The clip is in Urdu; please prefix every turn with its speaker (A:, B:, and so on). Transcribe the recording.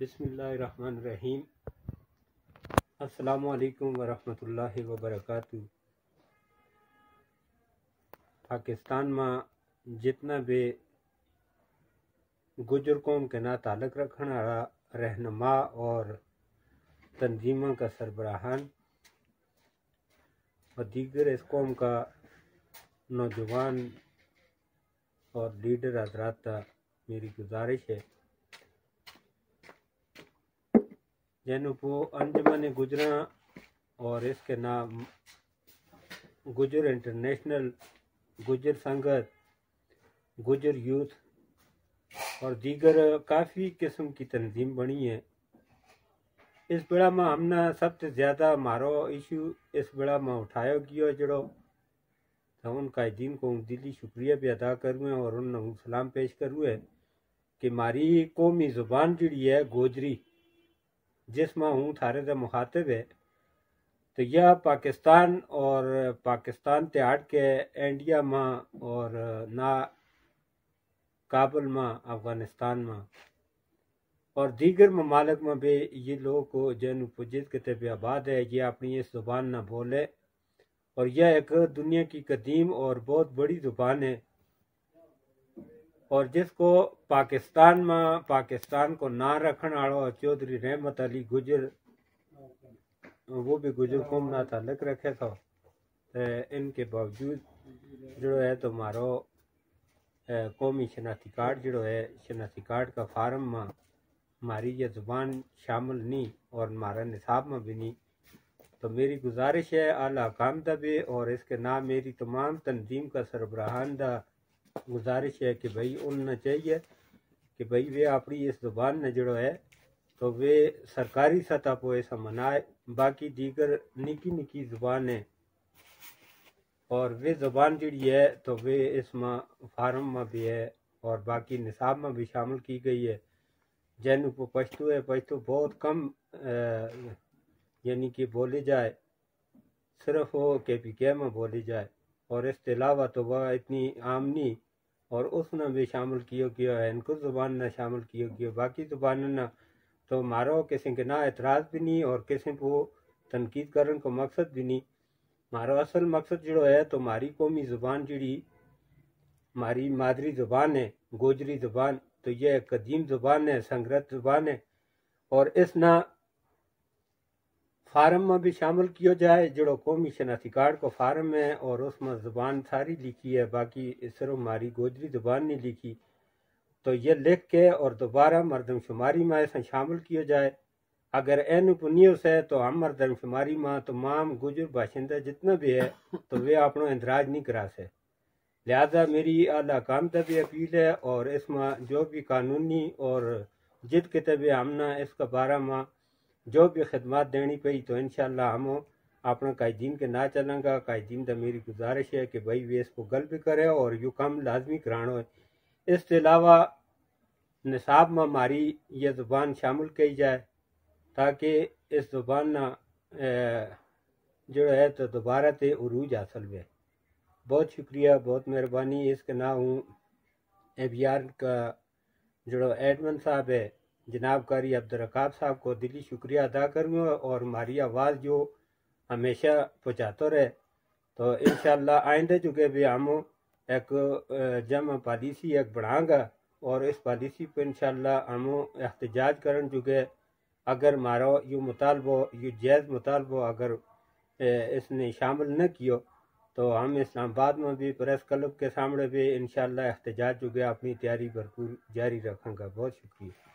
A: بسم اللہ الرحمن الرحیم۔ السلام علیکم ورحمۃ اللہ وبرکاتہ۔ پاکستان میں جتنا بھی گجر قوم کے نا تعلق رکھنے والا رہنما اور تنظیموں کا سربراہان اور دیگر اس قوم کا نوجوان اور لیڈر حضرات کا میری گزارش ہے جنہوں کو انجمن گجراں اور اس کے نام گجر انٹرنیشنل، گجر سنگت، گجر یوتھ اور دیگر کافی قسم کی تنظیم بنی ہے۔ اس بڑا میں ہم نے سب سے زیادہ مارو ایشو اس بڑا میں اٹھایا گیا جڑو تو ان قائدین کو دلی شکریہ بھی ادا کروں اور ان سلام پیش کروں کہ ماری قومی زبان جڑی ہے گوجری جس میں ہوں تھارے دا مخاطب ہے تو یہ پاکستان اور پاکستان تے ہٹ کے انڈیا میں اور نہ کابل میں، افغانستان میں اور دیگر ممالک میں بھی یہ لوگ جن پجت کے طب آباد ہے یہ اپنی اس زبان نہ بولے اور یہ ایک دنیا کی قدیم اور بہت بڑی زبان ہے اور جس کو پاکستان میں پاکستان کو نہ رکھنے والا چودھری رحمت علی گجر وہ بھی گجر قوم نہ تعلق رکھے تھا، ان کے باوجود جو ہے تو مارو قومی شناختی کارڈ جو ہے شناختی کارڈ کا فارم میں ہماری یہ زبان شامل نہیں اور ہمارا نصاب میں بھی نہیں۔ تو میری گزارش ہے اعلیٰ حکام دا بھی اور اس کے نام میری تمام تنظیم کا سربراہان دا گزارش ہے کہ بھائی انہیں چاہیے کہ بھائی وہ اپنی اس زبان نے جڑو ہے تو وہ سرکاری سطح پہ ایسا منائے، باقی دیگر نکی نکی زبان ہے اور وہ زبان جڑی ہے تو وہ اس میں فارم میں بھی ہے اور باقی نصاب میں بھی شامل کی گئی ہے جن کو پشتو ہے، پشتو بہت کم یعنی کہ بولے جائے، صرف وہ کے پی کے میں بولی جائے اور اس کے علاوہ تو وہ اتنی عام نہیں اور اس نے بھی شامل کیا گیا ہے، ان کو زبان نے شامل کیا گیا، باقی زبانوں نے تو مارو کسی کے نہ اعتراض بھی نہیں اور کسی کو تنقید کرنے کو مقصد بھی نہیں۔ مارو اصل مقصد جو ہے تو ہماری قومی زبان جڑی ہماری مادری زبان ہے گوجری زبان تو یہ قدیم زبان ہے، سنگرت زبان ہے اور اس نہ فارم میں بھی شامل کیا جائے جڑو قومی شناختی کارڈ کو فارم ہے اور اس میں زبان ساری لکھی ہے، باقی صرف ہماری گوجری زبان نہیں لکھی تو یہ لکھ کے اور دوبارہ مردم شماری میں ایسا شامل کیا جائے۔ اگر این پنیوس ہے تو ہم مردم شماری میں تمام گجر باشندہ جتنا بھی ہے تو وہ اپنا اندراج نہیں کرا سے، لہذا میری اعلیٰ حکام تک بھی اپیل ہے اور اس میں جو بھی قانونی اور جد کتب ہم نے اس کا بارہ میں جو بھی خدمات دینی پئی تو انشاءاللہ ہم اپنے قائدین کے نہ چلیں گا۔ قائدین دا میری گزارش ہے کہ بھائی وہ اس کو گل بھی کرے اور یوں کام لازمی کرانا ہے۔ اس کے علاوہ نصاب میں ہماری یہ زبان شامل کی جائے تاکہ اس زبان نہ جو ہے تو دوبارہ تے عروج حاصل ہوئے۔ بہت شکریہ، بہت مہربانی۔ اس کے نام ہوں ایبیار کا جو ایڈمن صاحب ہے جناب قاری عبدالرقاب صاحب کو دلی شکریہ ادا کروں اور ہماری آواز جو ہمیشہ پہنچاتا رہے تو انشاءاللہ آئندہ جو کہ بھی ہم ایک جمع پالیسی ایک بڑھائیں گا اور اس پالیسی پہ انشاءاللہ ہم احتجاج کرن جو کہ اگر ہمارا یہ مطالبہ یہ جائز مطالبہ اگر اس نے شامل نہ کیا تو ہم اسلام آباد میں بھی پریس کلب کے سامنے بھی انشاءاللہ احتجاج جو کہ اپنی تیاری بھرپور جاری رکھیں گا۔ بہت شکریہ۔